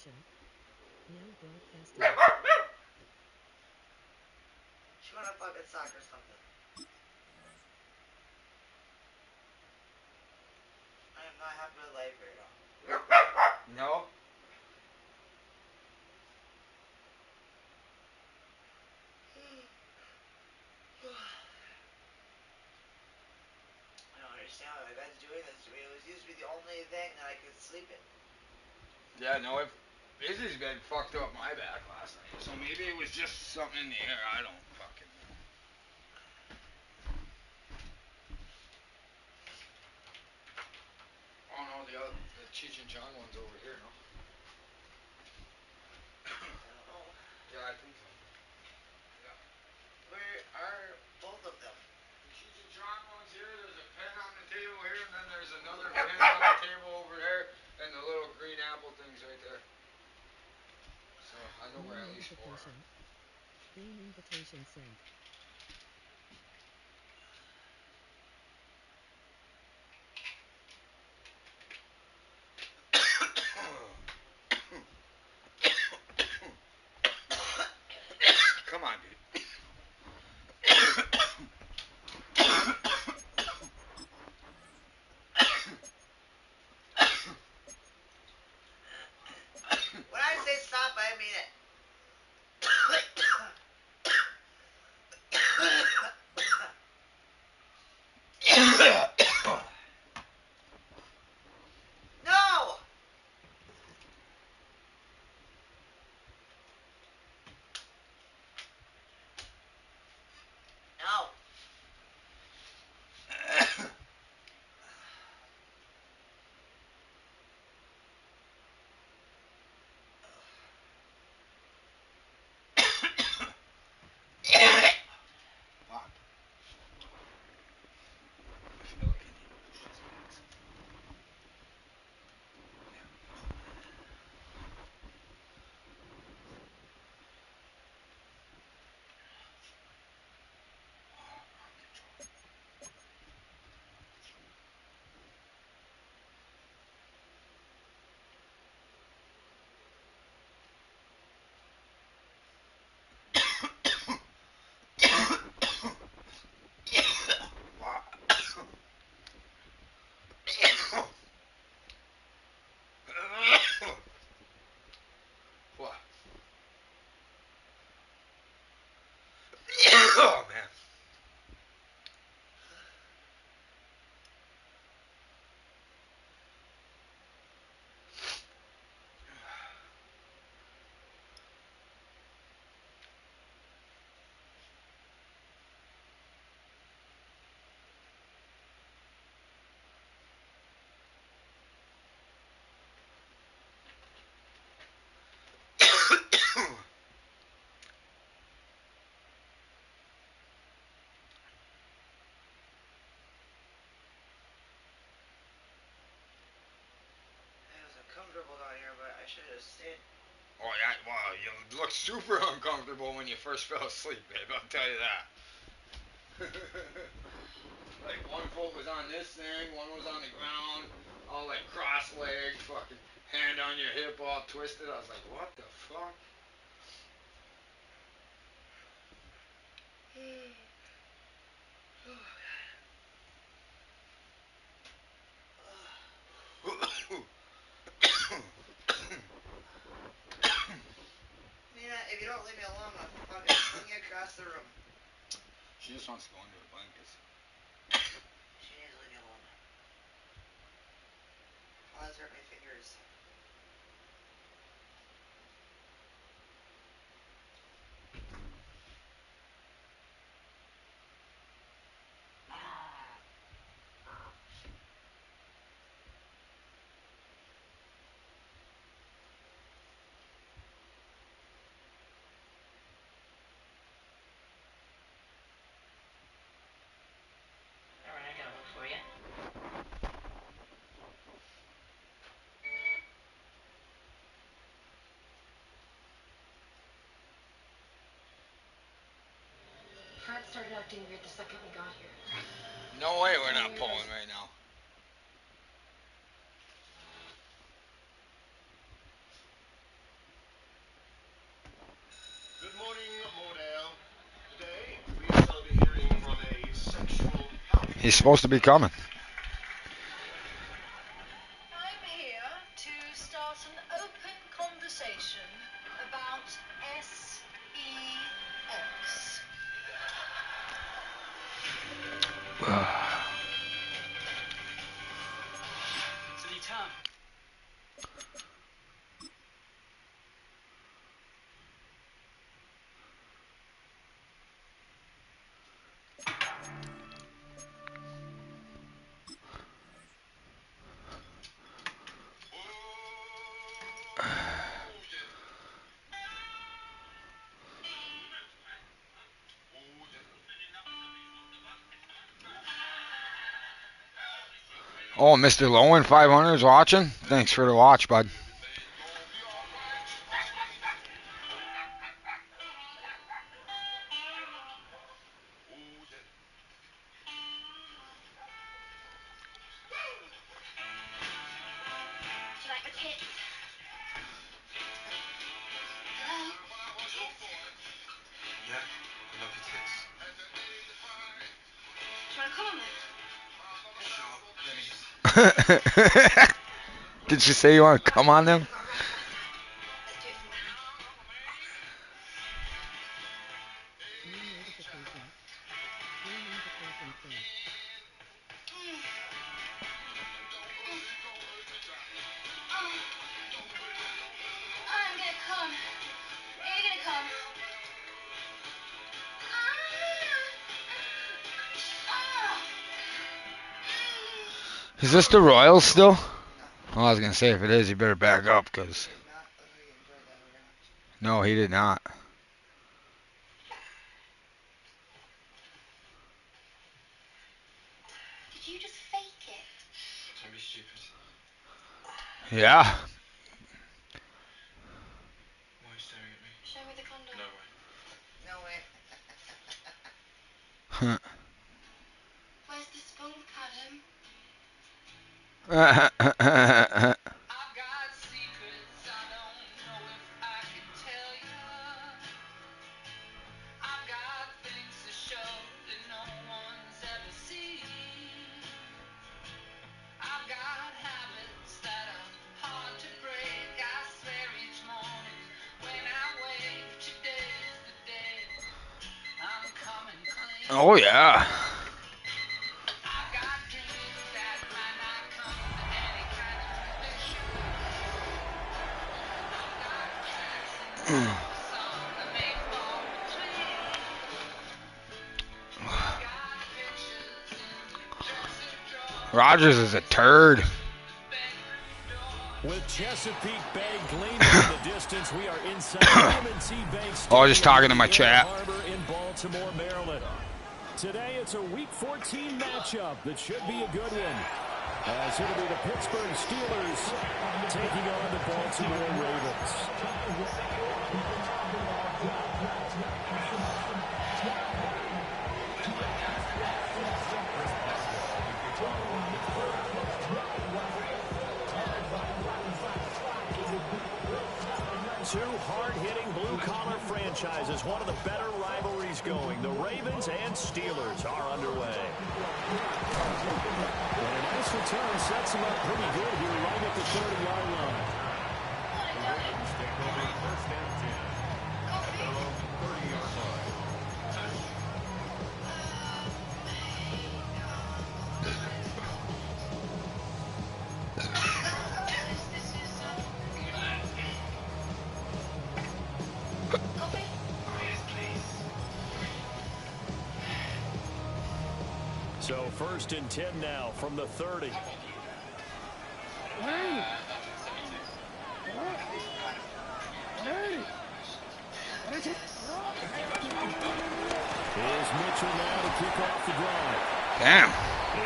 Now broadcasting. She wanna fucking suck or something. I am not happy with life right now. No? I don't understand why my bed's doing this to me. It was used to be the only thing that I could sleep in. Yeah, no, Izzy's been fucked up my back last night. So maybe it was just something in the air. I don't fucking know. Oh no, the Cheech and Chong one's over here, no? I don't know. Yeah, I think so. Yeah. Where are both of them? The Cheech and Chong one's here, there's a pen on the table here, and then there's another pen on the table over there, and the little green apple thing's right there. So I know where Green at least 4 are. invitation. Green invitation sent. Come on, dude. When I say stop, I mean it. No! No. Fuck. I feel like I need to push this back some. There we go. Oh, wrong controller. What? Oh man. It was uncomfortable down here, but I should have stayed. Oh yeah, wow, you look super uncomfortable when you first fell asleep, babe. I'll tell you that. Like one foot was on this thing, one was on the ground, all like cross-legged, fucking hand on your hip, all twisted. I was like, what the fuck? Nina, if you don't leave me alone, I'm gonna fucking fling you across the room. She just wants to go into the blankets. She needs to leave me alone. Paws hurt my fingers. Alright, I gotta look for you. Fred started acting weird the second we got here. No way we're Then I not pulling realized right now. He's supposed to be coming. I'm here to start an open conversation about SEX. City Tom. Oh, Mr. Lowen, 500 is watching. Thanks for the watch, bud. Do you like the tits? Hello? Tits? Yeah, I love your tits. Do you want to come on them? Sure, let me just... Did you say you want to come on them? Let's do it from behind. New notification. New invitation sent. I'm gonna come. Are you gonna come? Is this the Royals still? No. Oh, I was going to say, if it is, you better back up, because... Not really enjoyed that very much. No, he did not. Did you just fake it? Don't be stupid. Yeah. Why are you staring at me? Show me the condom. No way. No way. Where's the spunk, Adam? I've got secrets I don't know if I can tell you. I've got things to show that no one's ever seen. I've got habits that are hard to break. I swear each morning when I wake, today's the day I'm coming clean. Oh, yeah. I've got dreams that might not come to any kind of fruition. I've got tracks in the song that may fall between. I've got pictures in the dresser drawer. Rogers is a turd. With Chesapeake Bay gleaming in the distance, we are inside M&T Bank Stadium. Oh, just talking to my in chat. Ann Arbor in Baltimore, Maryland. Today, it's a Week 14 matchup that should be a good one. As it'll be the Pittsburgh Steelers taking on the Baltimore Ravens. Two hard-hitting blue-collar franchises, one of the better rivalries going. The Ravens and Steelers are underway. And a nice return sets them up pretty good here right at the 30-yard line. The Ravens take over first and 10 at their own 30-yard line. So first and 10 now from the 30. Here's Mitchell now to kick off the drive. Damn.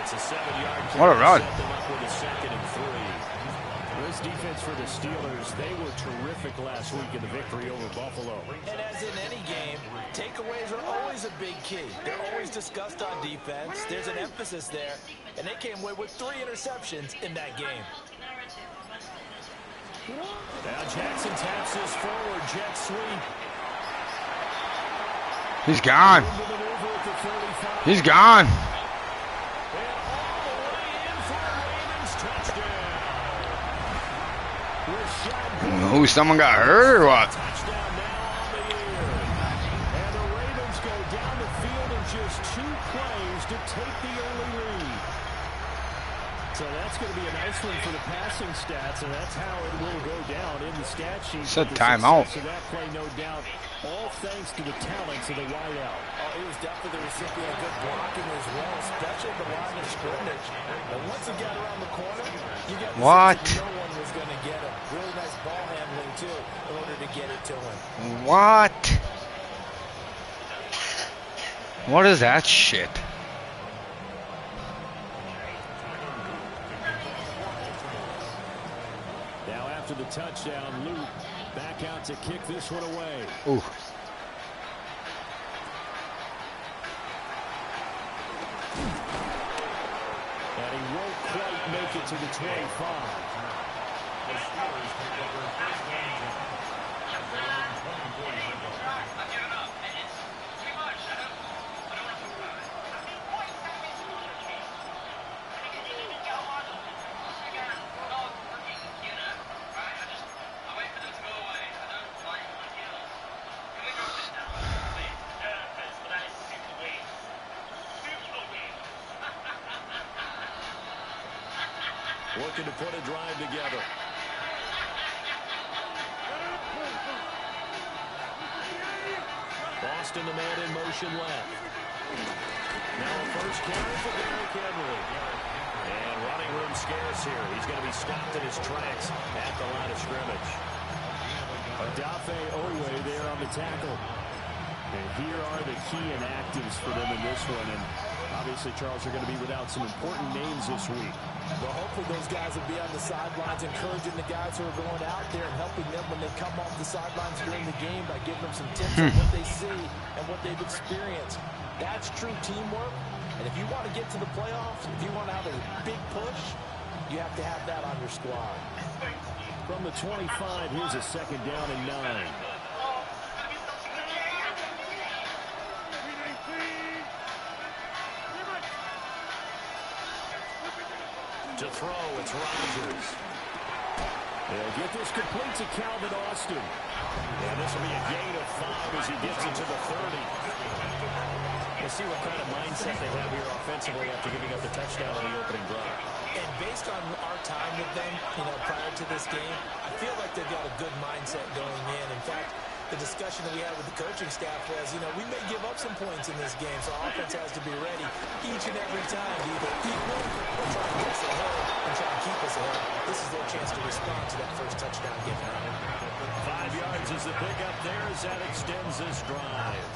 It's a 7-yard What a run. Set them up with a 2nd and 3. This defense for the Steelers, they were terrific last week in the victory over Buffalo. And as in any game, takeaways are always a big key. They're always discussed on defense. There's an emphasis there, and they came away with 3 interceptions in that game. Now Jackson taps this forward, jet sweep. He's gone. Into the maneuver at the 35. He's gone. Rashad Who? Someone got hurt or what? touchdown now on the year. And the Ravens go down the field in just 2 plays to take the early lead. So that's going to be a nice one for the passing stats, and that's how it will go down in the stat sheet. It's a timeout. So that play, no doubt, all thanks to the talents of the wideout. Oh, he was definitely the recipient of good blocking as well, especially at the line of scrimmage. And once he got around the corner, you got the What? sense that no one was going to get him. Really nice ball handling, too, in order to get it to him. What? What is that shit? Now after the touchdown, Luke back out to kick this one away. Ooh. And he won't quite make it to the 25. Looking to put a drive together. Boston, the man in motion left. Now a first carry for Derrick Henry. And running room scarce here. He's going to be stopped in his tracks at the line of scrimmage. Odafe Owe there on the tackle. And here are the key inactives for them in this one. And obviously, Charles, are going to be without some important names this week. Well, hopefully those guys will be on the sidelines, encouraging the guys who are going out there and helping them when they come off the sidelines during the game by giving them some tips on what they see and what they've experienced. That's true teamwork. And if you want to get to the playoffs, if you want to have a big push, you have to have that on your squad. From the 25, here's a second down and 9. To throw, it's Rodgers. They'll get this complete to Calvin Austin. And this will be a gain of 5 as he gets into the 30. We'll see what kind of mindset they have here offensively after giving up the touchdown on the opening drive. And based on our time with them, prior to this game, I feel like they've got a good mindset going in. In fact, the discussion that we had with the coaching staff was, we may give up some points in this game, so our offense has to be ready each and every time to either equal or try to get us ahead and try to keep us ahead. This is their chance to respond to that first touchdown given up. 5 yards is the pickup there as that extends this drive.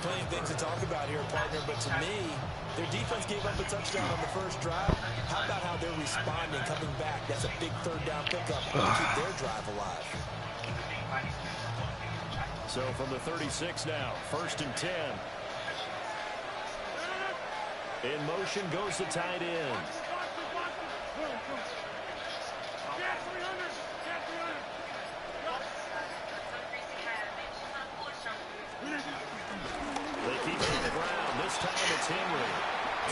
Plenty of things to talk about here, partner, but to me, their defense gave up a touchdown on the first drive. How about how they're responding, coming back? That's a big third down pickup to keep their drive alive. So from the 36 now, 1st and 10. In motion goes the tight end. They keep it on the ground. This time it's Henry.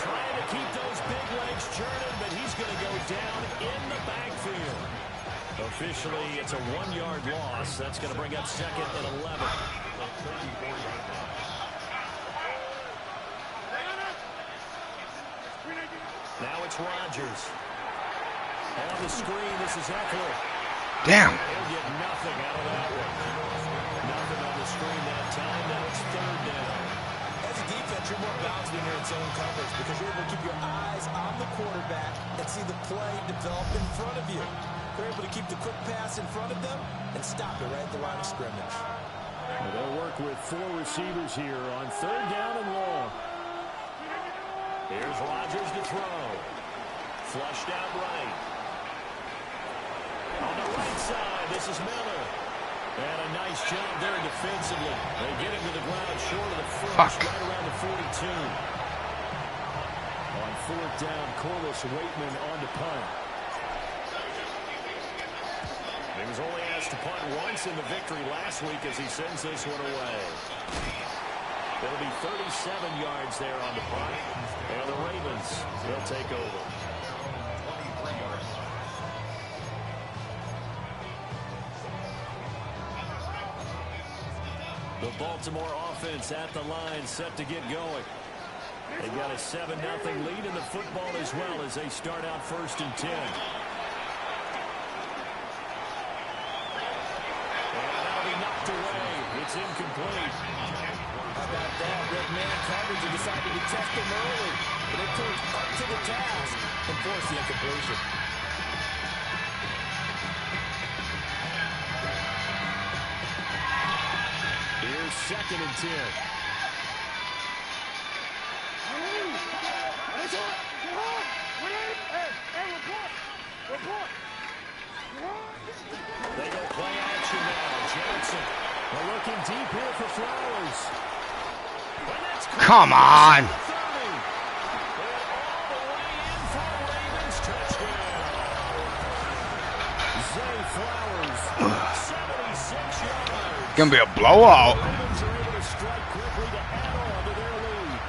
Trying to keep those big legs churning, but he's going to go down in the backfield. Officially, it's a 1-yard loss. That's going to bring up 2nd and 11. Now it's Rodgers. On the screen, this is Eckler. Damn. He'll get nothing out of that one. Nothing on the screen that time. Now it's 3rd down. As a defense, you're more balanced when you're in zone coverage because you're able to keep your eyes on the quarterback and see the play develop in front of you. They're able to keep the quick pass in front of them and stop it right at the line of scrimmage. Well, they'll work with 4 receivers here on 3rd down and long. Here's Rodgers to throw. Flushed out right. On the right side, this is Miller. And a nice job there defensively. They get him to the ground short of the first, right around the 42. On 4th down, Corliss Waitman on to punt. He was only asked to punt once in the victory last week as he sends this one away. It'll be 37 yards there on the punt. And the Ravens will take over. The Baltimore offense at the line, set to get going. They've got a 7-0 lead in the football as well as they start out 1st and 10. It's incomplete. How about that? Red man coverage and decided to test him early. But it turned up to the task and forced the incompletion. Here's 2nd and 10. They go play action now. Johnson. They're looking deep here for Flowers. Come on. Zay Flowers, 76 yards. Gonna be a blowout. Ravens are able to strike quickly to add on to their lead.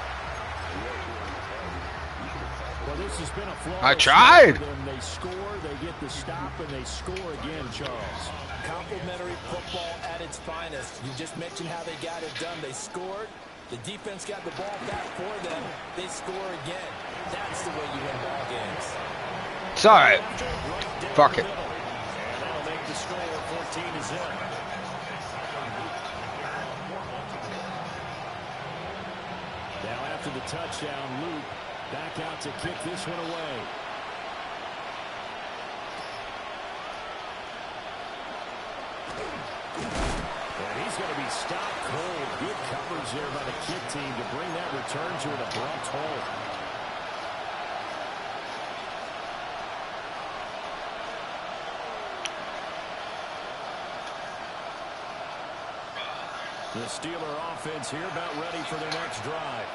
Well, this has been a flawless I tried. They score, they get the stop, and they score again, Charles. Complimentary football at its finest. You just mentioned how they got it done. They scored. The defense got the ball back for them. They score again. That's the way you win ball games. It's all right. Fuck it. And that'll make the score 14-0. Now after the touchdown, Luke back out to kick this one away. And he's going to be stopped cold. Good coverage there by the kick team to bring that return to an abrupt halt. The Steeler offense here about ready for their next drive.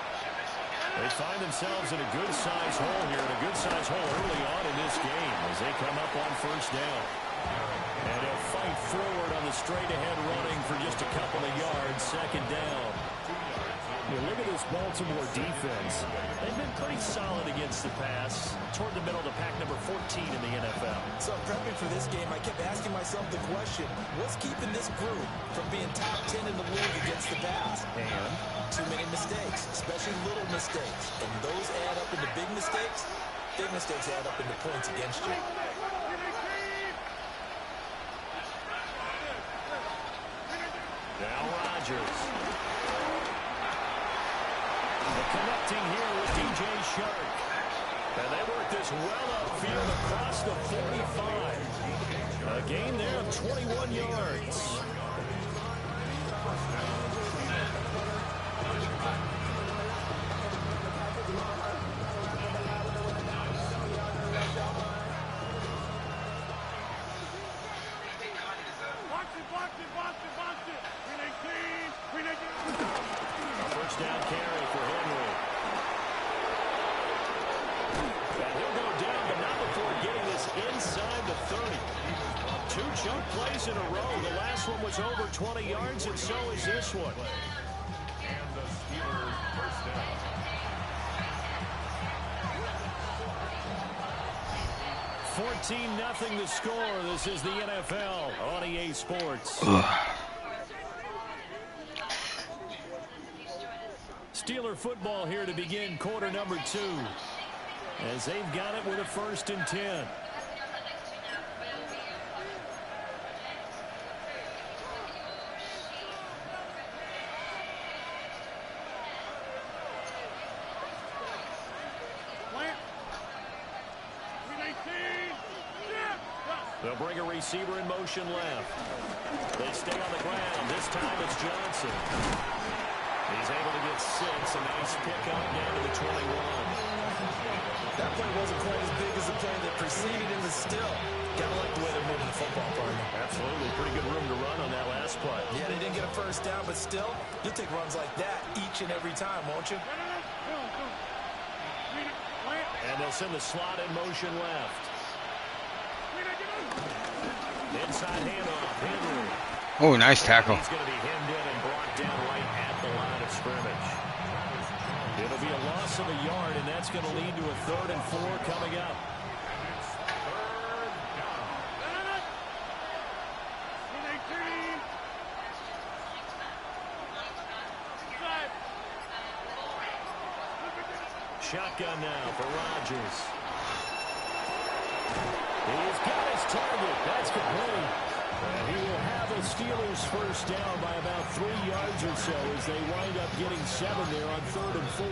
They find themselves in a good-sized hole here, and a good-sized hole early on in this game as they come up on 1st down. And they'll fight forward on the straight-ahead running for just a couple of yards, 2nd down. You look at this Baltimore defense. They've been pretty solid against the pass, toward the middle of the pack, number 14 in the NFL. So prepping for this game, I kept asking myself the question, what's keeping this group from being top 10 in the league against the pass? And too many mistakes, especially little mistakes. And those add up into big mistakes. Big mistakes add up into points against you. now Rodgers. Connecting here with DJ Shark. And they work this well upfield across the 45. A gain there of 21 yards. A first down carry for Henry. And he'll go down, but not before getting this inside the 30. 2 chunk plays in a row. The last one was over 20 yards, and so is this one. And the Steelers first down. $14-0 the score. This is the NFL on EA Sports. Steeler football here to begin quarter number 2. As they've got it with a 1st and 10. They'll bring a receiver in motion left. They stay on the ground. This time it's Johnson. He's able to get 6. A nice pickup down to the 21. That play wasn't quite as big as the play that preceded him, but still. Gotta like the way they're moving the football, partner. Absolutely. Pretty good room to run on that last play. Yeah, they didn't get a first down, but still, you'll take runs like that each and every time, won't you? And they'll send the slot in motion left. Inside handoff, Henry. Oh, nice tackle. He's going to be hemmed in and brought down right at the line of scrimmage. It'll be a loss of a yard, and that's going to lead to a 3rd and 4 coming up. Shotgun now for Rodgers. He's got his target. That's complete. And he will have the Steelers first down by about 3 yards or so as they wind up getting 7 there on 3rd and 4.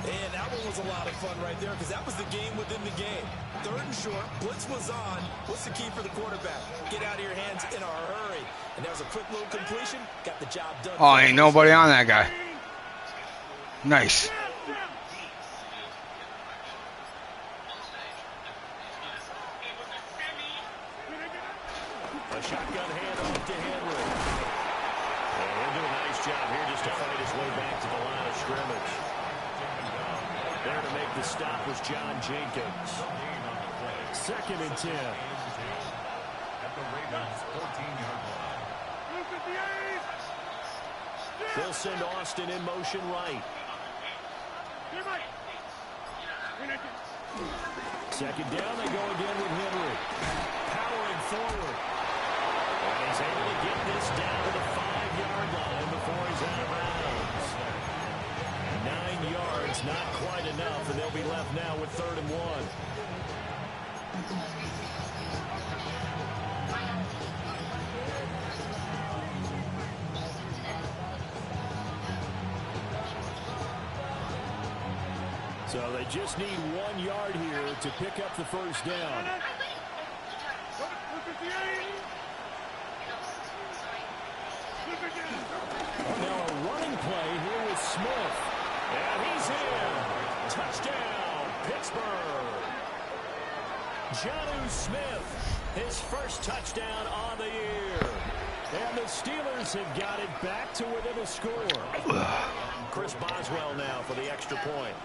And that one was a lot of fun right there because that was the game within the game. 3rd and short, blitz was on. What's the key for the quarterback? Get out of your hands in a hurry. And there was a quick little completion. Got the job done. Oh, ain't nobody on that guy. Nice. A shotgun handoff to Henry. And he'll do a nice job here just to fight his way back to the line of scrimmage. There to make the stop was John Jenkins. 2nd and 10. At the Ravens' 14-yard line. They'll send Austin in motion right. 2nd down, they go again with Henry. Powering forward. And he's able to get this down to the 5-yard line before he's out of bounds. 9 yards, not quite enough, and they'll be left now with 3rd and 1. So they just need 1 yard here to pick up the first down. Now a running play here with Smith. And he's in. Touchdown, Pittsburgh. Jonnu Smith, his first touchdown on the year. And the Steelers have got it back to within a score. Chris Boswell now for the extra point.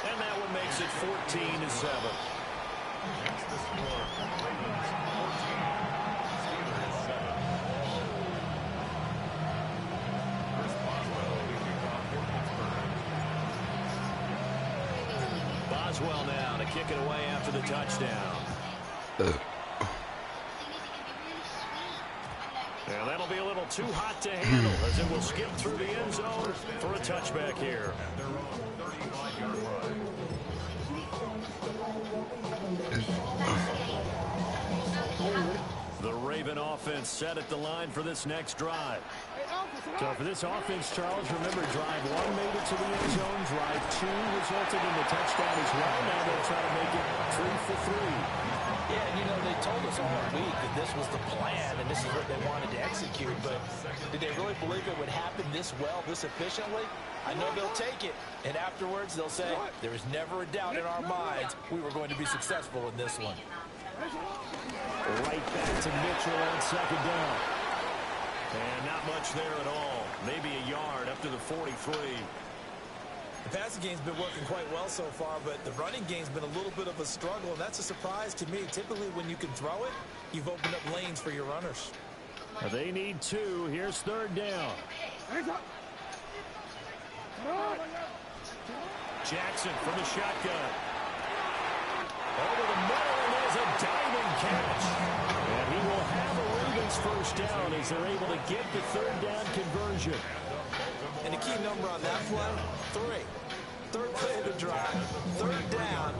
And that one makes it 14-7. That's the score. Ravens 14, Steelers 7. Chris Boswell leading off for Pittsburgh. Boswell now to kick it away after the touchdown. And that'll be a little too hot to handle as it will skip through the end zone for a touchback here. At their own 35-yard line. The Raven offense set at the line for this next drive. So for this offense, Charles, remember drive 1 made it to the end zone. Drive 2 resulted in the touchdown as well. Now they'll try to make it 3 for 3. Yeah, and you know, they told us all week that this was the plan and this is what they wanted to execute, but did they really believe it would happen this well, this efficiently? I know they'll take it, and afterwards they'll say, there was never a doubt in our minds we were going to be successful in this one. Right back to Mitchell on 2nd down. And not much there at all. Maybe a yard up to the 43. The passing game's been working quite well so far, but the running game's been a little bit of a struggle, and that's a surprise to me. Typically, when you can throw it, you've opened up lanes for your runners. They need 2. Here's 3rd down. Jackson from the shotgun. Over the middle, and there's a diving catch. And he will have a Ravens first down as they're able to get the 3rd down conversion. And the key number on that play, 3. 3rd play of the drive, 3rd down,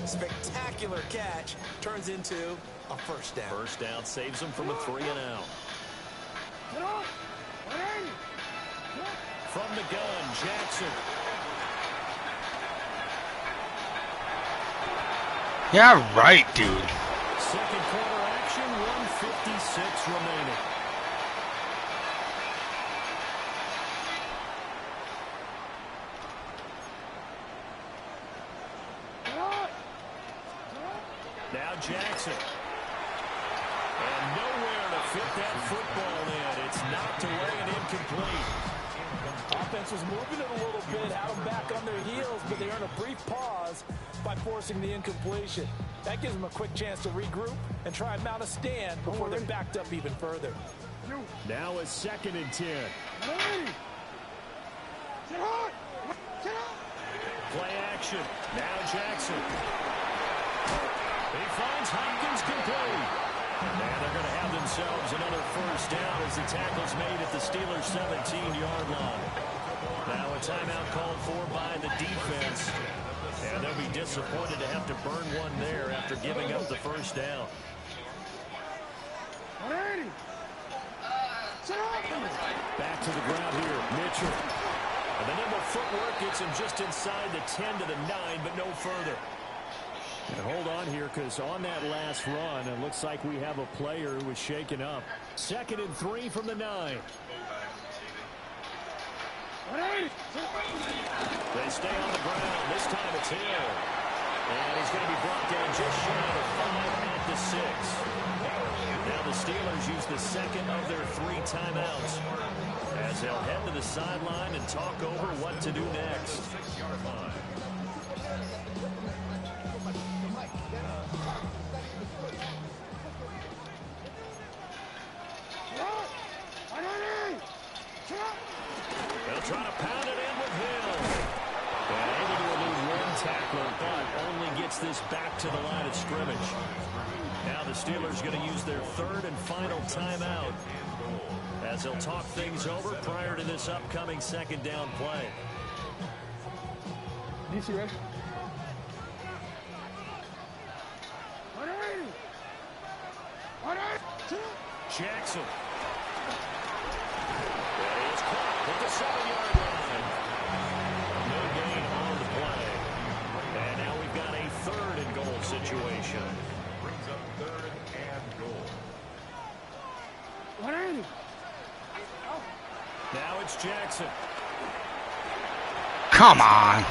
spectacular catch, turns into a first down. First down saves them from a 3 and out. From the gun, Jackson. Yeah, right, dude. 2nd quarter action, 1:56 remaining. Now Jackson. And nowhere to fit that football in. It's knocked away and incomplete. Offense was moving it a little bit, had them back on their heels, but they earn a brief pause by forcing the incompletion. That gives them a quick chance to regroup and try and mount a stand before they're backed up even further. Now a 2nd and 10. Play action. Now Jackson. He finds Hopkins complete. And they're going to have themselves another first down as the tackle's made at the Steelers' 17-yard line. Now a timeout called for by the defense. And they'll be disappointed to have to burn one there after giving up the first down. Back to the ground here, Mitchell. And the nimble footwork gets him just inside the 10 to the 9, but no further. And hold on here, because on that last run, it looks like we have a player who was shaken up. 2nd and 3 from the 9. They stay on the ground. This time it's Hill. And he's going to be brought down just shy of 5 at the 6. Now the Steelers use the second of their 3 timeouts as they'll head to the sideline and talk over what to do next. They'll try to pound it in with Hill. And able to elude one tackler, but only gets this back to the line of scrimmage. Now the Steelers going to use their 3rd and final timeout as they'll talk things over prior to this upcoming 2nd down play. DC ready? Jackson. And he is caught at the 7-yard line. No gain on the play. And now we've got a 3rd and goal situation. Brings up 3rd and goal. Now it's Jackson. Come on.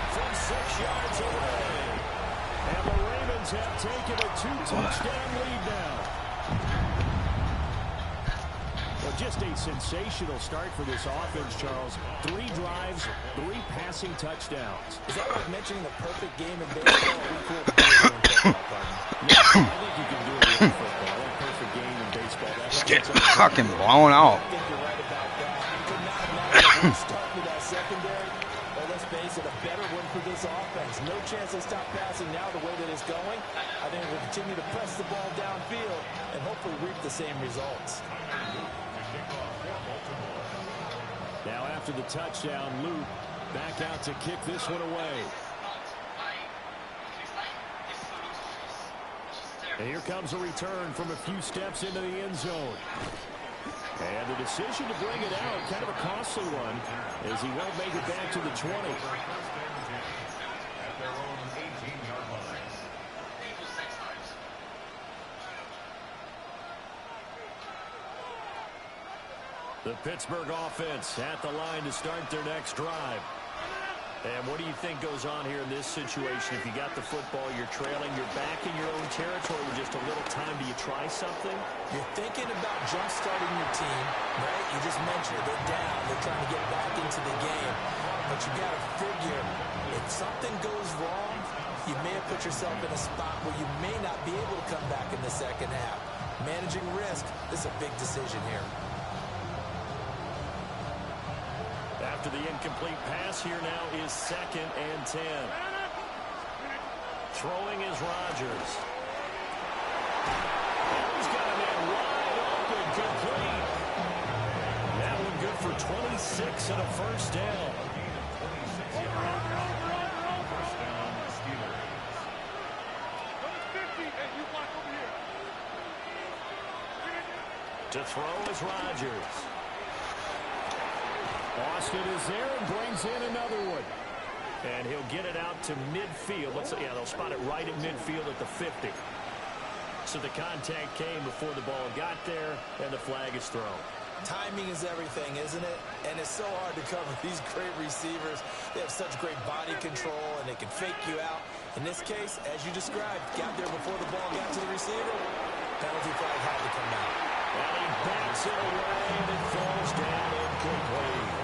From 6 yards away. And the Ravens have taken a 2-touchdown lead now. Well, just a sensational start for this offense, Charles. 3 drives, 3 passing touchdowns. Is that like mentioning the perfect game in baseball? We cool to do it in football, partner. Yeah, I think you can do it in football. That perfect game in baseball. Just get fucking blown out. I think you're right about that. You could not imagine starting with that secondary. Well, let's face it, a better one for this offense. No chance they stop passing now the way that it's going. I think we'll continue to press the ball downfield and hopefully reap the same results. Now after the touchdown, Luke back out to kick this one away. And here comes a return from a few steps into the end zone. And the decision to bring it out, kind of a costly one, as he won't make it back to the 20. At their own 18-yard line. The Pittsburgh offense at the line to start their next drive. And what do you think goes on here in this situation? If you got the football, you're trailing, you're back in your own territory with just a little time. Do you try something? You're thinking about jump-starting your team, right? You just mentioned it. They're down. They're trying to get back into the game. But you got to figure, if something goes wrong, you may have put yourself in a spot where you may not be able to come back in the second half. Managing risk, this is a big decision here. After the incomplete pass, here now is 2nd and 10. Throwing is Rodgers. And he's got a man wide open, complete. That one good for 26 and a first down. First down, Steelers. To throw is Rodgers. Austin is there and brings in another one. And he'll get it out to midfield. They'll spot it right at midfield at the 50. So the contact came before the ball got there, and the flag is thrown. Timing is everything, isn't it? And it's so hard to cover these great receivers. They have such great body control, and they can fake you out. In this case, as you described, got there before the ball got to the receiver. Penalty flag had to come out. And he backs it away, and it falls down incomplete.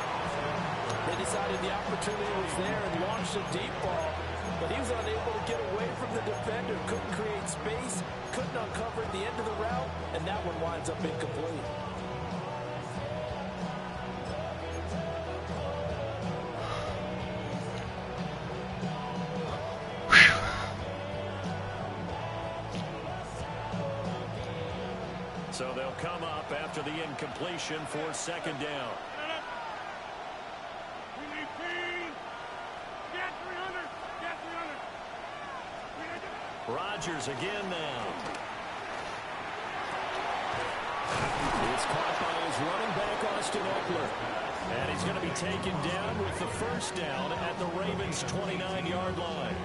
They decided the opportunity was there and launched a deep ball, but he was unable to get away from the defender, couldn't create space, couldn't uncover at the end of the route, and that one winds up incomplete. So they'll come up after the incompletion for second down. Rodgers again now. It's caught by his running back, Austin Eckler. And he's going to be taken down with the first down at the Ravens' 29-yard line.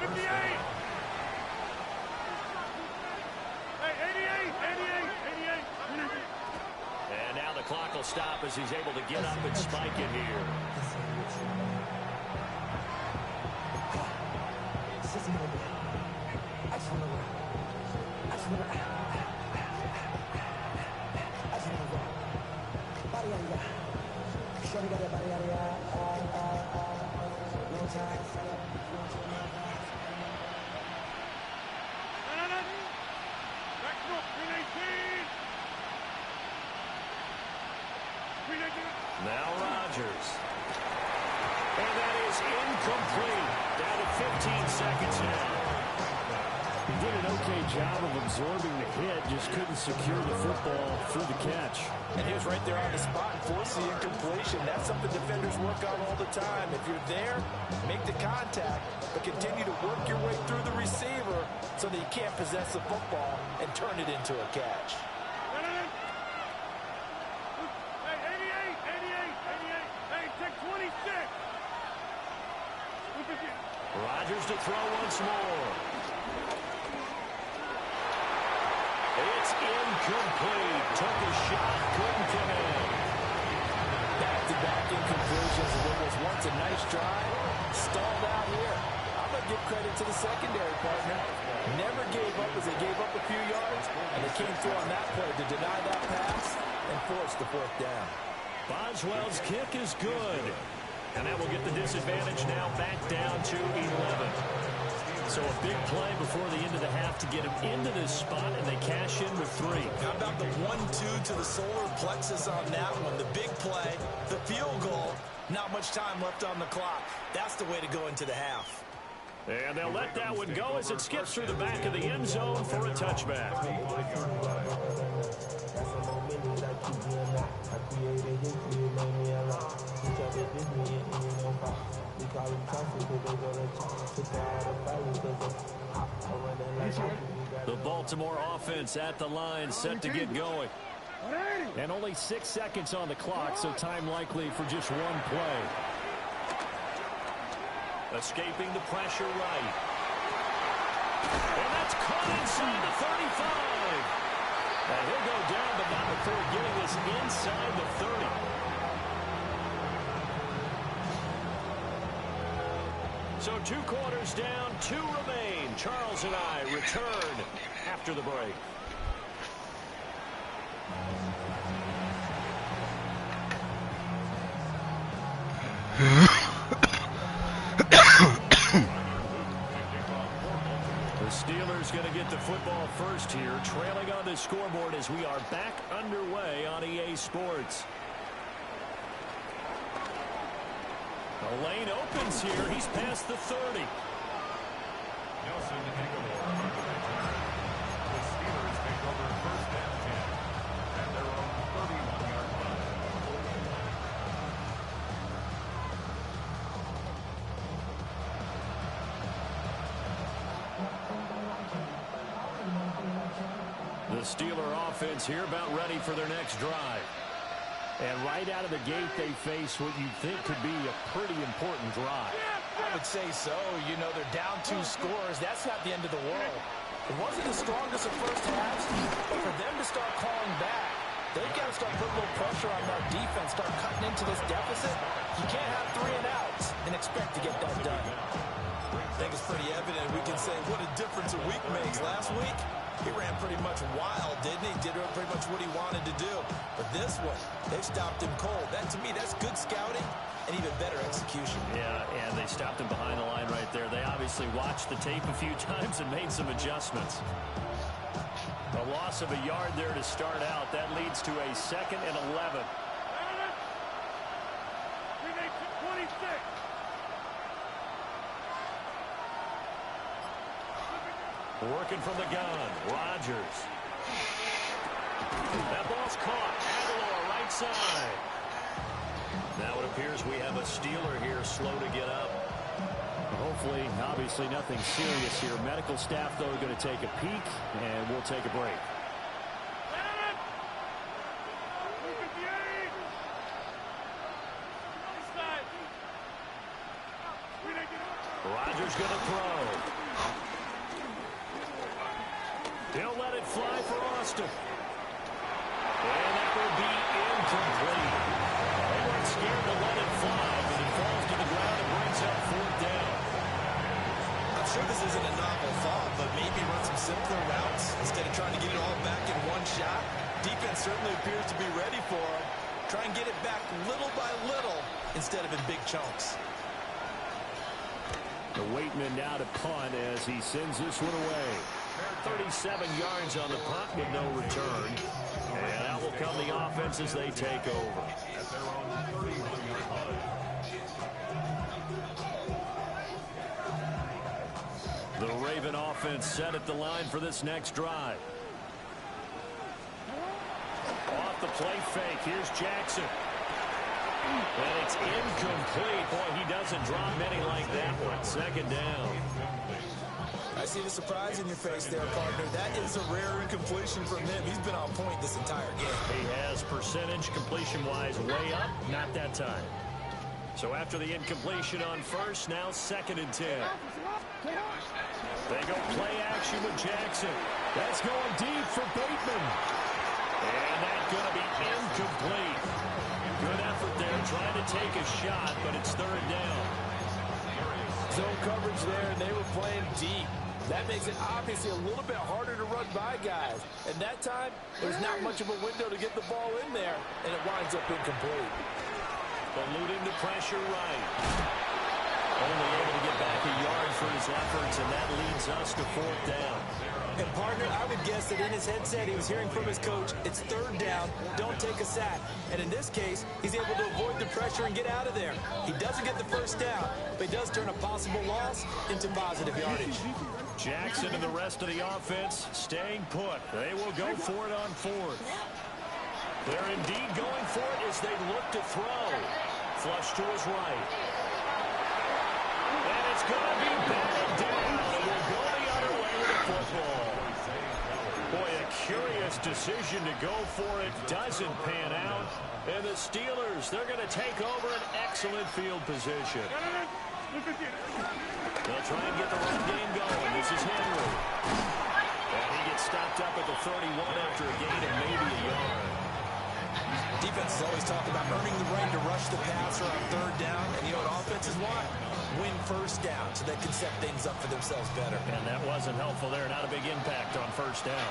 58! Hey, 88! And now the clock will stop as he's able to get up and spike it here. Now Rodgers. And that is incomplete. Down to 15 seconds now. He did an okay job of absorbing the hit, just couldn't secure the football through the catch. And he was right there on the spot and forced the incompletion. That's something defenders work on all the time. If you're there, make the contact, but continue to work your way through the receiver so that you can't possess the football and turn it into a catch. Rodgers to throw once more. It's incomplete. Took a shot, couldn't connect. Back-to-back incompletions of what was once a nice drive. Stalled out here. I'm going to give credit to the secondary partner. Never gave up as they gave up a few yards, and they came through on that play to deny that pass and force the fourth down. Boswell's kick is good. And that will get the disadvantage now back down to 11. So a big play before the end of the half to get him into this spot, and they cash in with 3. How about the 1-2 to the solar plexus on that one? The big play, the field goal, not much time left on the clock. That's the way to go into the half. And they'll let that one go as it skips through the back of the end zone for a touchback. The Baltimore offense at the line, set to get going. And only 6 seconds on the clock, so time likely for just one play. Escaping the pressure right. And that's caught inside the 35. And he'll go down, but not before getting this inside the 30. So 2 quarters down, 2 remain. Charles and I return after the break. The Steelers going to get the football first here, trailing on the scoreboard as we are back underway on EA Sports. The lane opens here. He's past the 30. Nelson to take over. The Steelers take over first and 10 at their own 31-yard line. The Steeler offense here about ready for their next drive. And right out of the gate, they face what you'd think could be a pretty important drive. I would say so. You know, they're down 2 scores. That's not the end of the world. It wasn't the strongest of first halves, but for them to start calling back, they've got to start putting a little pressure on that defense, start cutting into this deficit. You can't have 3 and outs and expect to get that done. I think it's pretty evident. We can say what a difference a week makes. Last week, he ran pretty much wild, didn't he? Did pretty much what he wanted to do. But this one, they stopped him cold. That, to me, that's good scouting and even better execution. Yeah, and they stopped him behind the line right there. They obviously watched the tape a few times and made some adjustments. A loss of a yard there to start out. That leads to a 2nd and 11. Working from the gun, Rodgers. That ball's caught. Aguilar, right side. Now it appears we have a Steeler here slow to get up. Hopefully, obviously nothing serious here. Medical staff, though, are going to take a peek, and we'll take a break. Rodgers going to throw. He'll let it fly for Austin. And that will be incomplete. They weren't scared to let it fly, but it falls to the ground and brings up 4th down. I'm sure this isn't a novel thought, but maybe run some simpler routes instead of trying to get it all back in one shot. Defense certainly appears to be ready for him. Try and get it back little by little instead of in big chunks. The Waitman now to punt as he sends this one away. 37 yards on the punt with no return. And out will come the offense as they take over. At their own 31-yard line. The Raven offense set at the line for this next drive. Off the play fake. Here's Jackson. And it's incomplete. Boy, he doesn't drop many like that one. 2nd down. I see the surprise in your face there, partner. That is a rare incompletion from him. He's been on point this entire game. He has percentage completion-wise way up. Not that time. So after the incompletion on first, now 2nd and 10. They go play action with Jackson. That's going deep for Bateman. And that's going to be incomplete. Good effort there, trying to take a shot, but it's 3rd down. Zone coverage there, and they were playing deep. That makes it obviously a little bit harder to run by guys. And that time, there's not much of a window to get the ball in there, and it winds up incomplete. Eluding the pressure right. Only able to get back a yard for his efforts, and that leads us to 4th down. And partner, I would guess that in his headset he was hearing from his coach, it's 3rd down, don't take a sack. And in this case, he's able to avoid the pressure and get out of there. He doesn't get the 1st down, but he does turn a possible loss into positive yardage. Jackson and the rest of the offense staying put. They will go for it on 4th. They're indeed going for it as they look to throw. Flush to his right. And it's going to be batted down. We'll go the other way with the football. Boy, a curious decision to go for it. Doesn't pan out. And the Steelers, they're going to take over an excellent field position. They'll try and get the run game going. This is Henry. And he gets stopped up at the 31 after a gain of maybe a yard. Defenses always talk about earning the right to rush the passer on 3rd down. And you know what offenses want? Win 1st down so they can set things up for themselves better. And that wasn't helpful there. Not a big impact on 1st down.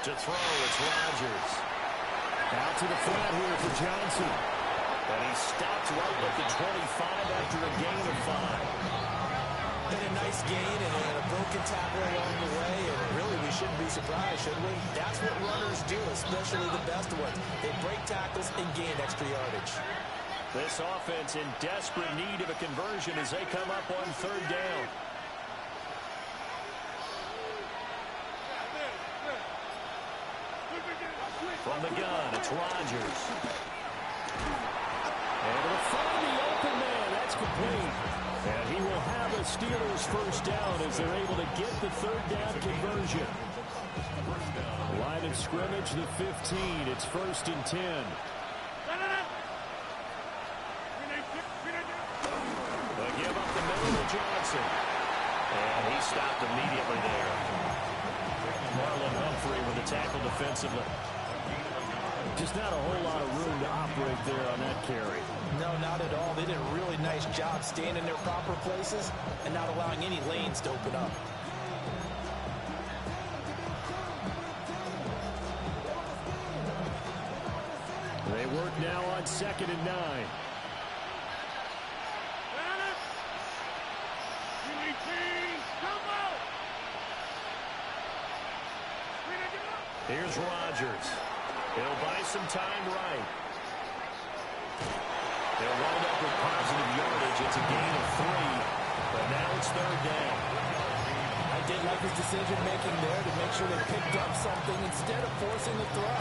To throw, it's Rodgers. Out to the flat here for Johnson. And he stopped right at the 25 after a gain of 5. And a nice gain and a broken tackle along the way. And really, we shouldn't be surprised, should we? That's what runners do, especially the best ones. They break tackles and gain extra yardage. This offense in desperate need of a conversion as they come up on 3rd down. From the gun, it's Rodgers. And to find the open man, that's complete. And he will have a Steelers 1st down as they're able to get the 3rd down conversion. Line of scrimmage, the 15. It's 1st and 10. They give up the middle to Johnson. And he stopped immediately there. Marlon Humphrey with the tackle defensively. Just not a whole lot of room to operate there on that carry. No, not at all. They did a really nice job staying in their proper places and not allowing any lanes to open up. They work now on 2nd and 9. Here's Rodgers. He'll buy some time right. They'll wind up with positive yardage. It's a gain of 3. But now it's third down. I did like his decision-making there to make sure they picked up something instead of forcing the throw.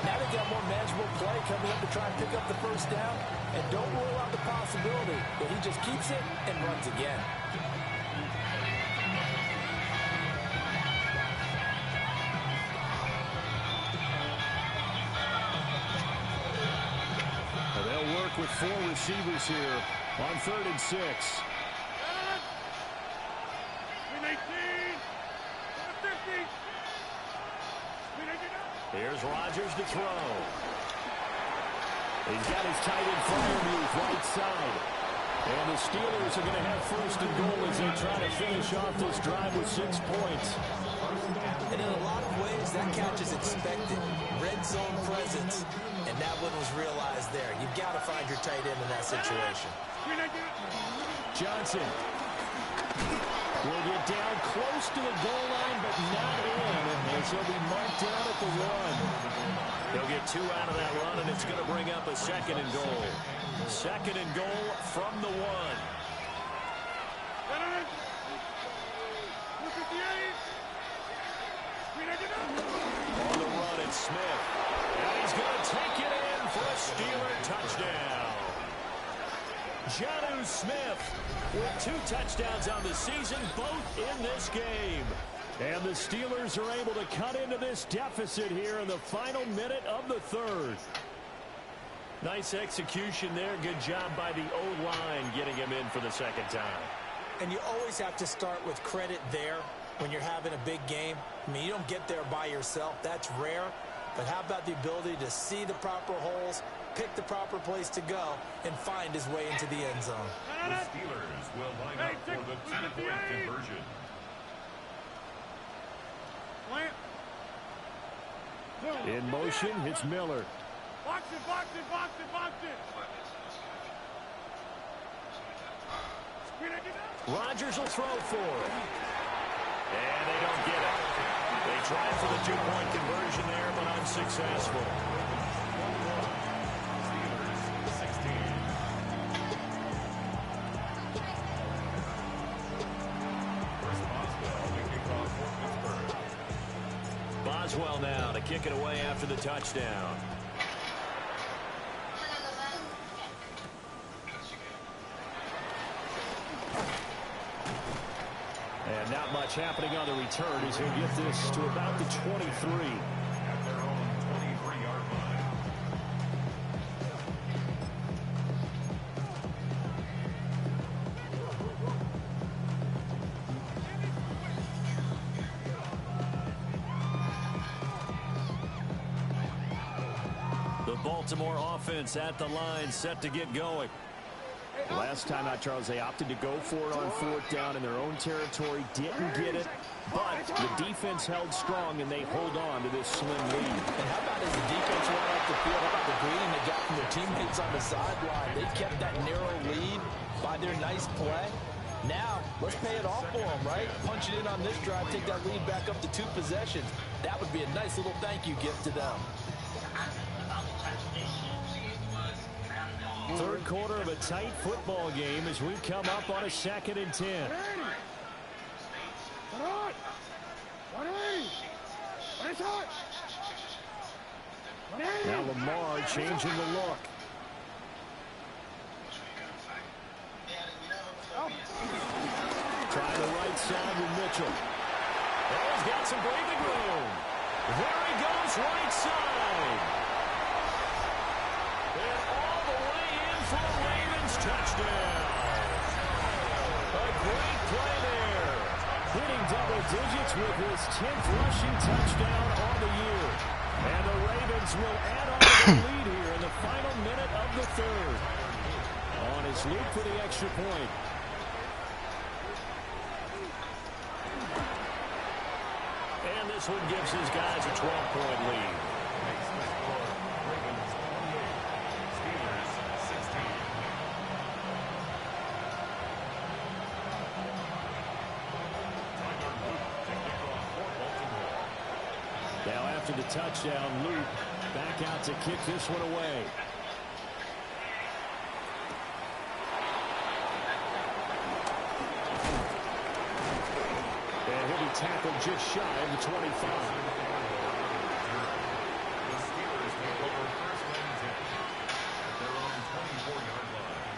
Now they got more manageable play coming up to try and pick up the first down. And don't rule out the possibility that he just keeps it and runs again. They'll work with 4 receivers here on 3rd and 6. Here's Rodgers to throw. He's got his tight end Freiermuth right side. And the Steelers are going to have 1st and goal as they try to finish off this drive with 6 points. And in a lot of ways, that catch is expected. Red zone presence. And that one was realized there. You've got to find your tight end in that situation. Johnson will get down close to the goal line, but not in, as he'll be marked down at the 1. He'll get 2 out of that run, and it's going to bring up a 2nd and goal. 2nd and goal from the 1. On the run, it's Smith. And he's going to take it in for a Steeler touchdown. Jonnu Smith with 2 touchdowns on the season, both in this game. And the Steelers are able to cut into this deficit here in the final minute of the 3rd. Nice execution there. Good job by the O-line getting him in for the 2nd time. And you always have to start with credit there when you're having a big game. I mean, you don't get there by yourself. That's rare. But how about the ability to see the proper holes, pick the proper place to go, and find his way into the end zone? The Steelers will line up for the 2-point conversion. In motion, it's Miller. Box it, box it, box it, box it. Rodgers will throw for it. And they don't get it. They tried for the 2-point conversion there, but unsuccessful. Boswell now to kick it away after the touchdown. And not much happening on the return as he'll get this to about the 23. At their own 23-yard line. The Baltimore offense at the line, set to get going. Last time out, Charles, they opted to go for it on 4th down in their own territory. Didn't get it, but the defense held strong, and they hold on to this slim lead. And how about as the defense ran off the field, how about the greeting they got from their teammates on the sideline? They kept that narrow lead by their nice play. Now, let's pay it off for them, right? Punch it in on this drive, take that lead back up to 2 possessions. That would be a nice little thank you gift to them. 3rd quarter of a tight football game as we come up on a 2nd and 10. Now Lamar changing the look. Try the right side with Mitchell. Oh, he's got some breathing room. There he goes, right side. And all the way in for a Ravens touchdown. A great play there. Hitting double digits with his 10th rushing touchdown on the year. And the Ravens will add on to the lead here in the final minute of the 3rd. On his loop for the extra point. And this one gives his guys a 12-point lead. Now after the touchdown, Luke back out to kick this one away. And he'll be tackled just shy of the 25. The Steelers take over first and 10 at their own 24-yard line.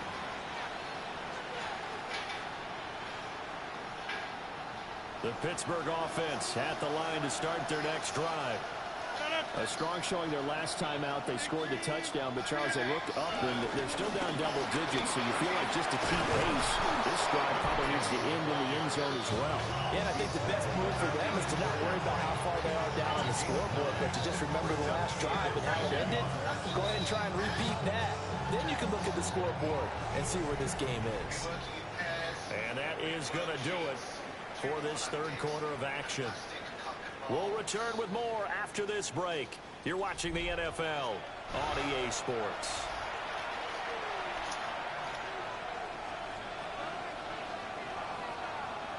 The Pittsburgh offense at the line to start their next drive. A strong showing their last time out. They scored the touchdown, but Charles, they looked up and they're still down double digits, so you feel like just to keep pace, this drive probably needs to end in the end zone as well. Yeah, and I think the best move for them is to not worry about how far they are down on the scoreboard, but to just remember the last drive and how it ended. Go ahead and try and repeat that. Then you can look at the scoreboard and see where this game is. And that is going to do it for this third quarter of action. We'll return with more after this break. You're watching the NFL on EA Sports.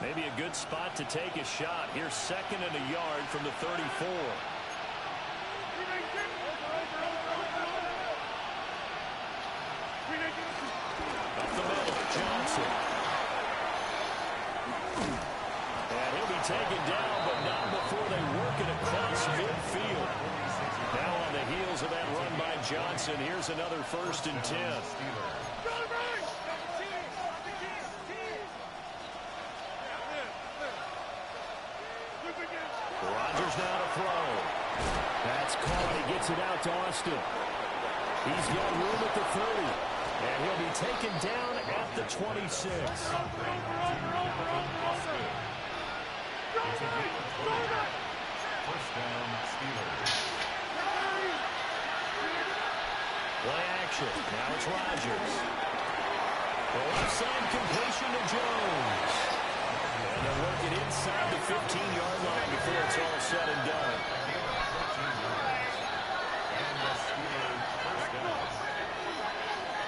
Maybe a good spot to take a shot. Here's 2nd and a yard from the 34. Up the middle, Johnson. And he'll be taken down, but not before they work it across midfield. Now on the heels of that run by Johnson, here's another 1st and 10. Rodgers now to throw. That's caught. He gets it out to Austin. He's got room at the 30. And he'll be taken down at the 26. First down, Steelers. Play action. Now it's Rodgers. The left side completion to Jones. And they'll work it inside the 15-yard line before it's all said and done.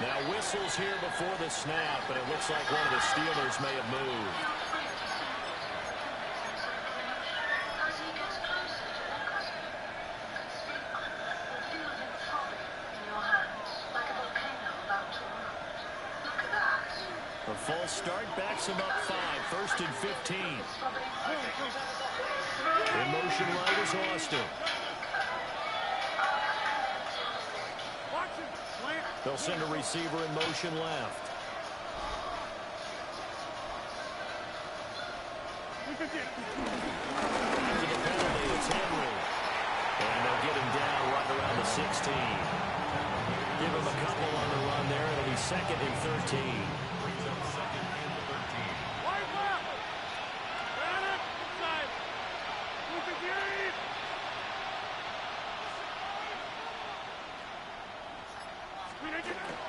Now whistles here before the snap, and it looks like one of the Steelers may have moved. A false start backs him up 5, 1st and 15. In motion right is Austin. They'll send a receiver in motion left. After the penalty, it's Henry. And they'll get him down right around the 16. Give him a couple on the run there. It'll be 2nd and 13. Brings up 2nd and 13.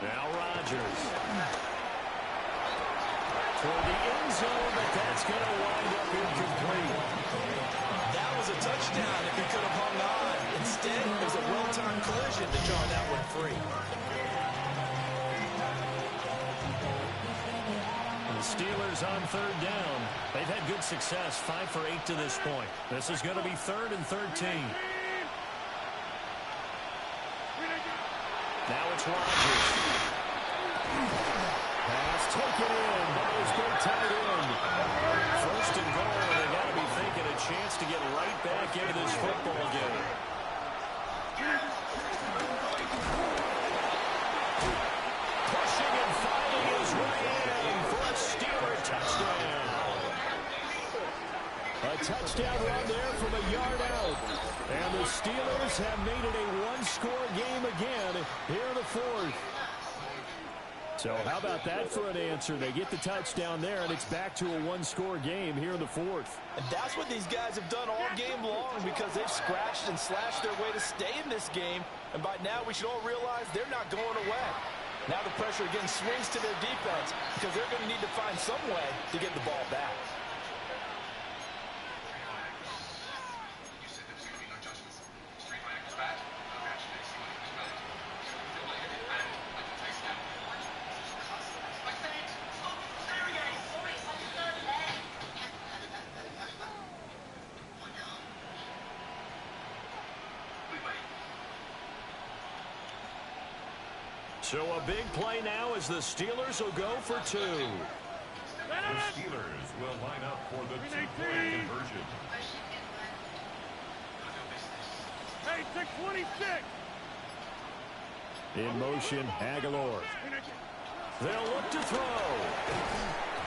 Now Rodgers. Toward the end zone, but that's going to wind up incomplete. That was a touchdown if he could have hung on. Instead, it was a well-timed collision to draw that one free. The Steelers on 3rd down. They've had good success, 5 for 8 to this point. This is going to be 3rd and 13. Now it's Rodgers. Pass taken in by his big tight end. 1st and goal, and they got to be thinking a chance to get right back into this football game. Pushing and fighting his way in for a Steeler touchdown. A touchdown run there from a yard out. And the Steelers have made it a one-score game again here in the 4th. So how about that for an answer? They get the touchdown there, and it's back to a one-score game here in the 4th. And that's what these guys have done all game long because they've scratched and slashed their way to stay in this game. And by now, we should all realize they're not going away. Now the pressure again swings to their defense because they're going to need to find some way to get the ball back. So a big play now as the Steelers will go for 2. The Steelers will line up for the two-point conversion. Hey, 626. In motion, Aguilar. They'll look to throw.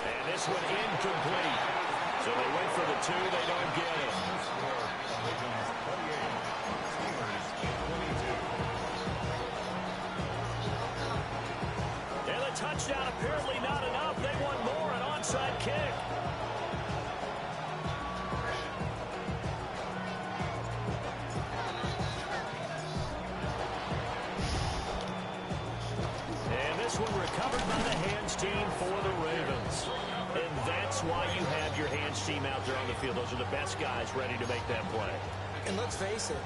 And this one incomplete. So they went for the two. They don't get it. And the touchdown apparently not enough. They want more. An onside kick. And this one recovered by the hands team for the Ravens. And that's why you have your hands team out there on the field. Those are the best guys ready to make that play. And let's face it,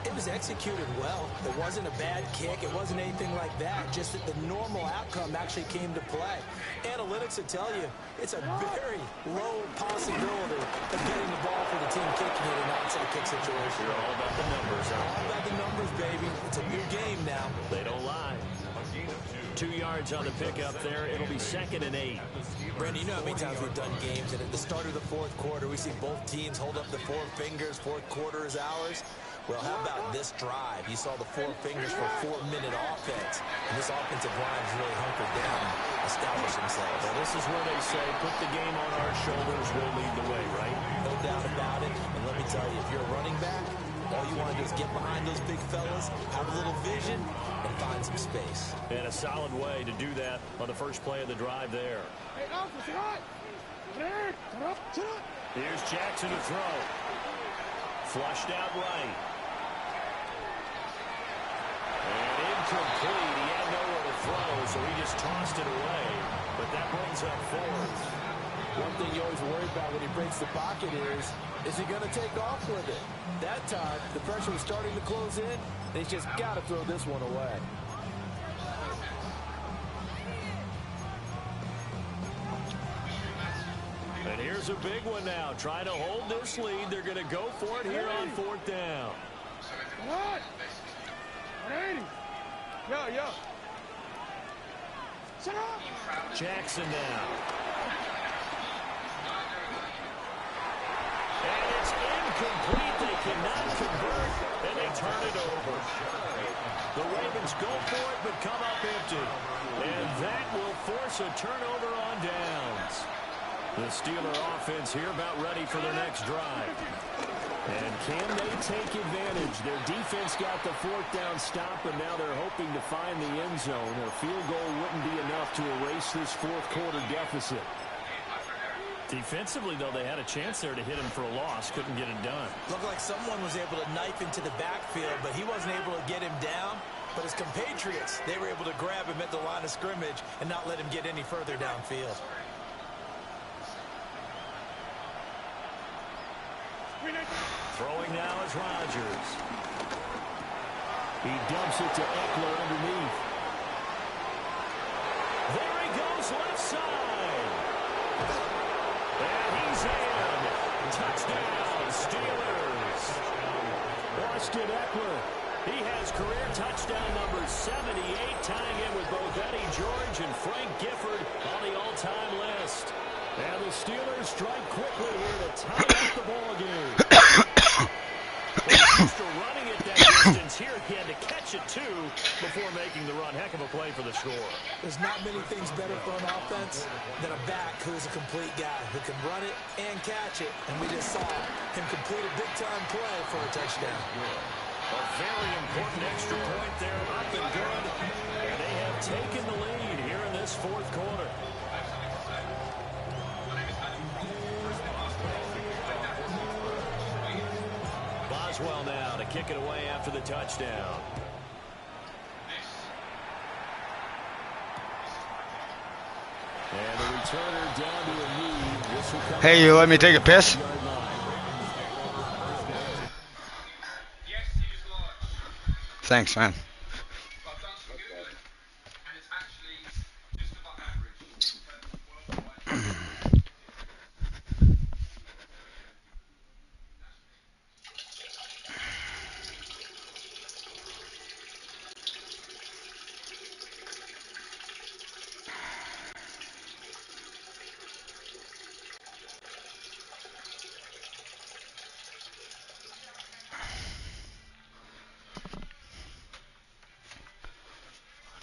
it was executed well. It wasn't a bad kick. It wasn't anything like that. Just that the normal outcome actually came to play. Analytics will tell you it's a very low possibility of getting the ball for the team kicking it in an outside kick situation. You're all about the numbers, huh? All about the numbers, baby. It's a new game now. They don't lie. 2 yards on the pickup there. It'll be 2nd and 8. Brandon, you know how many times we've done games, and at the start of the fourth quarter, we see both teams hold up the four fingers. Fourth quarter is ours. Well, how about this drive? You saw the four fingers for 4-minute offense. And this offensive line is really hunkered down, establish themselves. Well, this is where they say, put the game on our shoulders, we'll lead the way, right? No doubt about it. And let me tell you, if you're a running back, all you want to do is get behind those big fellas, have a little vision, and find some space. And a solid way to do that on the first play of the drive there. Here's Jackson to throw. Flushed out right. And incomplete. He had nowhere to throw, so he just tossed it away. But that brings up 4th. One thing you always worry about when he breaks the pocket is he going to take off with it? That time, the pressure was starting to close in, and he's just got to throw this one away. And here's a big one now. Trying to hold this lead. They're going to go for it here on 4th down. What? 180. Yo. Shut up. Jackson now. And it's incomplete. They cannot convert, and they turn it over. The Ravens go for it, but come up empty. And that will force a turnover on downs. The Steeler offense here about ready for their next drive. And can they take advantage? Their defense got the 4th down stop, and now they're hoping to find the end zone. A field goal wouldn't be enough to erase this fourth quarter deficit. Defensively, though, they had a chance there to hit him for a loss. Couldn't get it done. Looked like someone was able to knife into the backfield, but he wasn't able to get him down. But his compatriots, they were able to grab him at the line of scrimmage and not let him get any further downfield. Throwing now is Rodgers. He dumps it to Eckler underneath. There he goes, left side. And he's in. Touchdown, Steelers. Austin Eckler. He has career touchdown number 78, tying in with both Eddie George and Frank Gifford on the all-time list. And the Steelers strike quickly here to tie up the ball game. After running it that distance here, he had to catch it too before making the run. Heck of a play for the score. There's not many things better for an offense than a back who is a complete guy who can run it and catch it. And we just saw him complete a big-time play for a touchdown. A very important extra point there, up and good. And they have taken the lead here in this fourth quarter. Boswell now to kick it away after the touchdown. And the returner down to a knee. This will come. Hey, you let me take a piss? Thanks, man.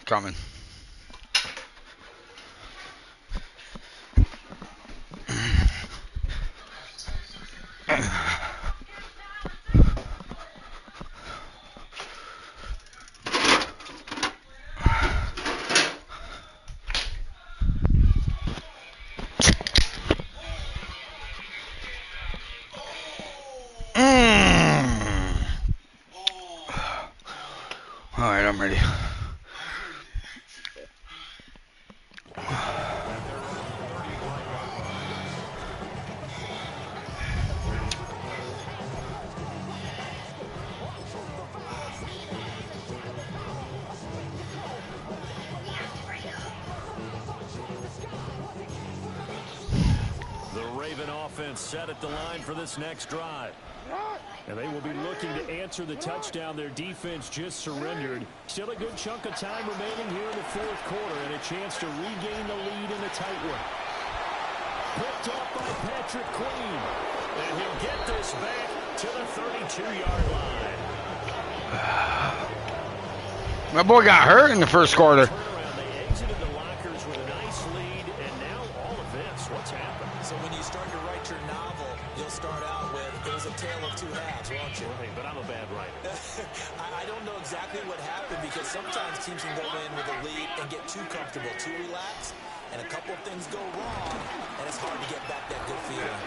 Coming. All right, I'm ready. The Raven offense set at the line for this next drive. And they will be looking to answer the touchdown their defense just surrendered. Still a good chunk of time remaining here in the fourth quarter and a chance to regain the lead in a tight one. Picked up by Patrick Queen. And he'll get this back to the 32-yard line. My boy got hurt in the first quarter. They exited the lockers with a nice lead, and now all of this. What's happened? So when you start to write your novel, you'll start out with, it was a tale of two halves, won't you? Right, but I'm a bad writer. I don't know exactly what happened because sometimes teams can go in with a lead and get too comfortable, too relaxed, and a couple of things go wrong, and it's hard to get back that good feeling.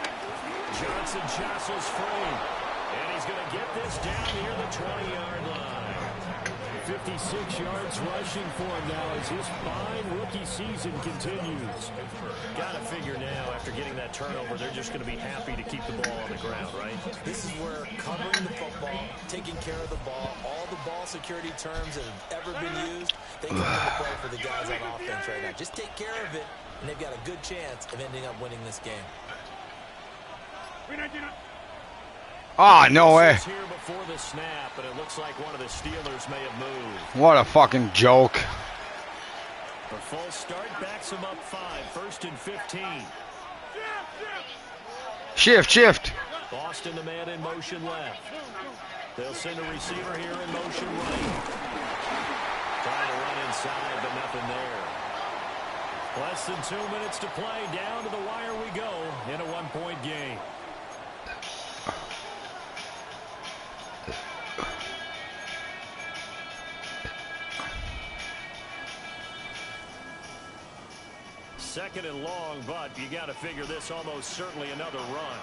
Johnson jostles free, and he's going to get this down near the 20-yard line. 56 yards rushing for him now as his fine rookie season continues. Got to figure now, after getting that turnover, they're just going to be happy to keep the ball on the ground, right? This is where covering the football, taking care of the ball, all the ball security terms that have ever been used, they come into play for the guys on offense right now. Just take care of it, and they've got a good chance of ending up winning this game. Ah, no way. Here before the snap, but it looks like one of the Steelers may have moved. What a fucking joke. The false start backs him up 5, 1st and 15. Shift. Boston, the man in motion left. They'll send a receiver here in motion right. Trying to run inside, but nothing there. Less than 2 minutes to play. Down to the wire we go in a 1-point game. Second and long, but you got to figure this almost certainly another run.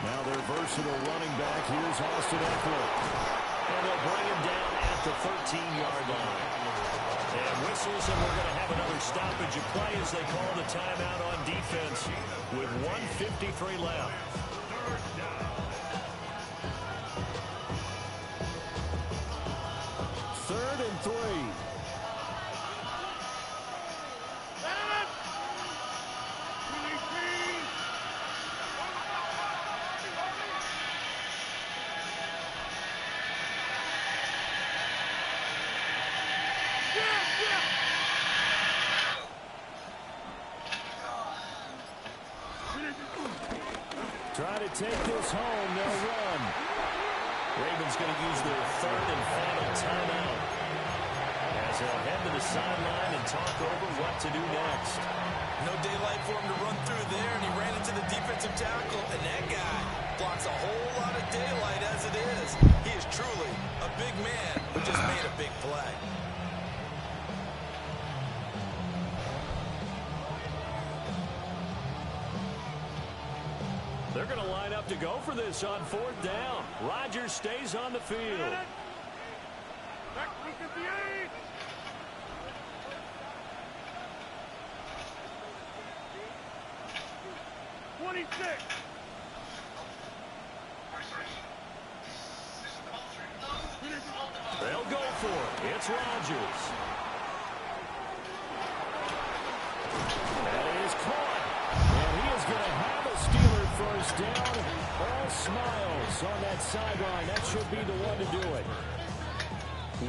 Now their versatile running back, here's Austin Eckler. And they'll bring him down at the 13-yard line. And whistles, and we're going to have another stoppage of play as they call the timeout on defense with 1:53 left. Third and 3. Try to take this home, they'll run. Ravens going to use their third and final timeout as they'll head to the sideline and talk over what to do next. No daylight for him to run through there, and he ran into the defensive tackle, and that guy blocks a whole lot of daylight as it is. He is truly a big man who just made a big play. They're going to line up to go for this on 4th down. Rodgers stays on the field. They'll go for it. It's Rodgers. That is caught. And he is going to have a Steeler first down. All smiles on that sideline. That should be the one to do it.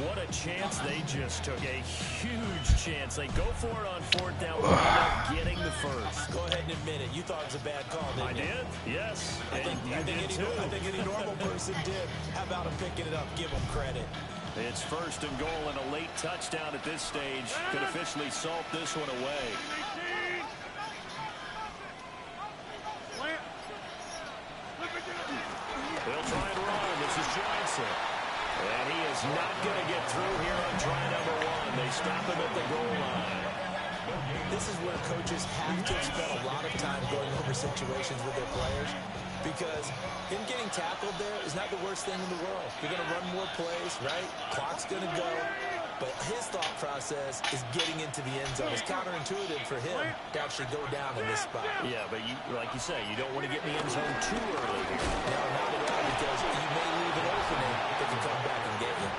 What a chance they just took. A huge chance. They go for it on fourth down without getting the first. Go ahead and admit it. You thought it was a bad call, didn't you? I did, yes. I think any normal person did. How about him picking it up? Give him credit. It's first and goal and a late touchdown at this stage could officially salt this one away. They'll try and run. This is Johnson. And he is not going to get through here on try number one. They stop him at the goal line. This is where coaches have to spend a lot of time going over situations with their players, because him getting tackled there is not the worst thing in the world. You're going to run more plays, right? Clock's going to go. But his thought process is getting into the end zone. It's counterintuitive for him to actually go down in this spot. Yeah, but like you say, you don't want to get in the end zone too early here. No, not at all, because you may leave an opening that can come back and get you.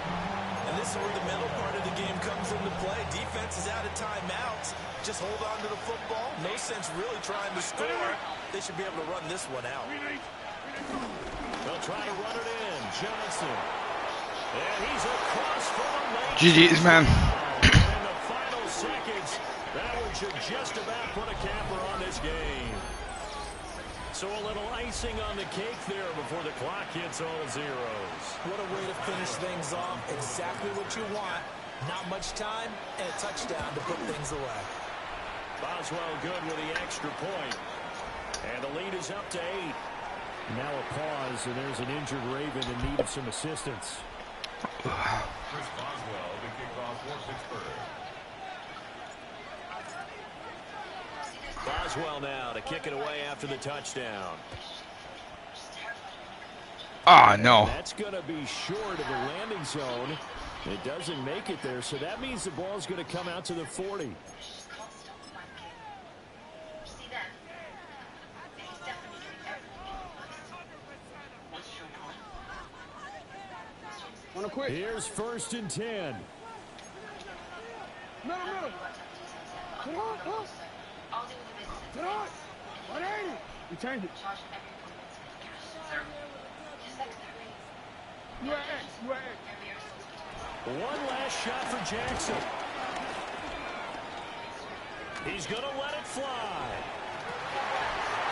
And this is where the middle part of the game comes into play. Defense is out of timeouts. Just hold on to the football. No sense really trying to score. They should be able to run this one out. They'll try to run it in. Johnson. And he's across from the lane. GG's, man. In the final seconds, that one should just about put a capper on this game. So a little icing on the cake there before the clock hits all zeros. What a way to finish things off. Exactly what you want. Not much time and a touchdown to put things away. Boswell good with the extra point. And the lead is up to 8. Now a pause, and there's an injured Raven in need of some assistance. Chris Boswell, the kickoff for Pittsburgh. Boswell now to kick it away after the touchdown. Ah, no. That's going to be short of the landing zone. It doesn't make it there, so that means the ball's going to come out to the 40. Here's first and 10. Middle. Get on. Get on. 180. You change it. You at X. One last shot for Jackson. He's going to let it fly.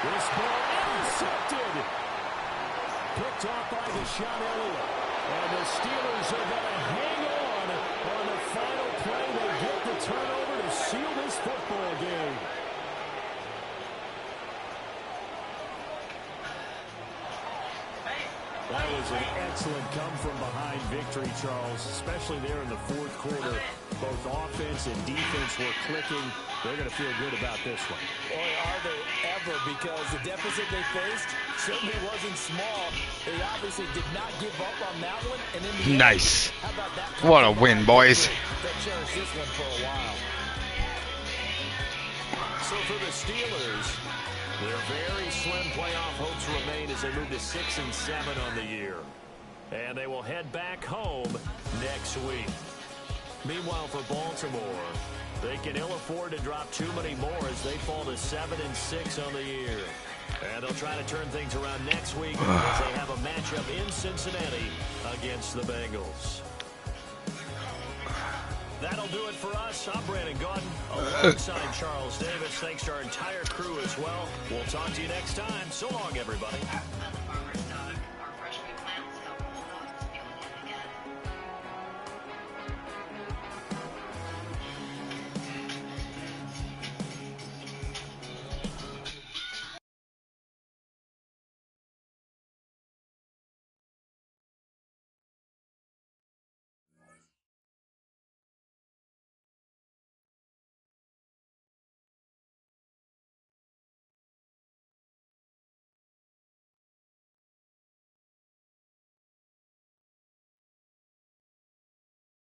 This ball intercepted. Picked off by Deshaun Elliott. And the Steelers are going to hang on the final play. They get the turnover to seal this football game. That was an excellent come-from-behind victory, Charles, especially there in the fourth quarter. Both offense and defense were clicking. They're going to feel good about this one. Boy, are they ever, because the deficit they faced certainly wasn't small. They obviously did not give up on that one. And in the Nice. end, how about that? What a win, boys. They'll cherish this one for a while. So for the Steelers, their very slim playoff hopes remain as they move to 6-7 on the year. And they will head back home next week. Meanwhile, for Baltimore, they can ill afford to drop too many more as they fall to 7-6 on the year. And they'll try to turn things around next week as they have a matchup in Cincinnati against the Bengals. That'll do it for us. I'm Brandon Gaudin alongside Charles Davis. Thanks to our entire crew as well. We'll talk to you next time. So long, everybody.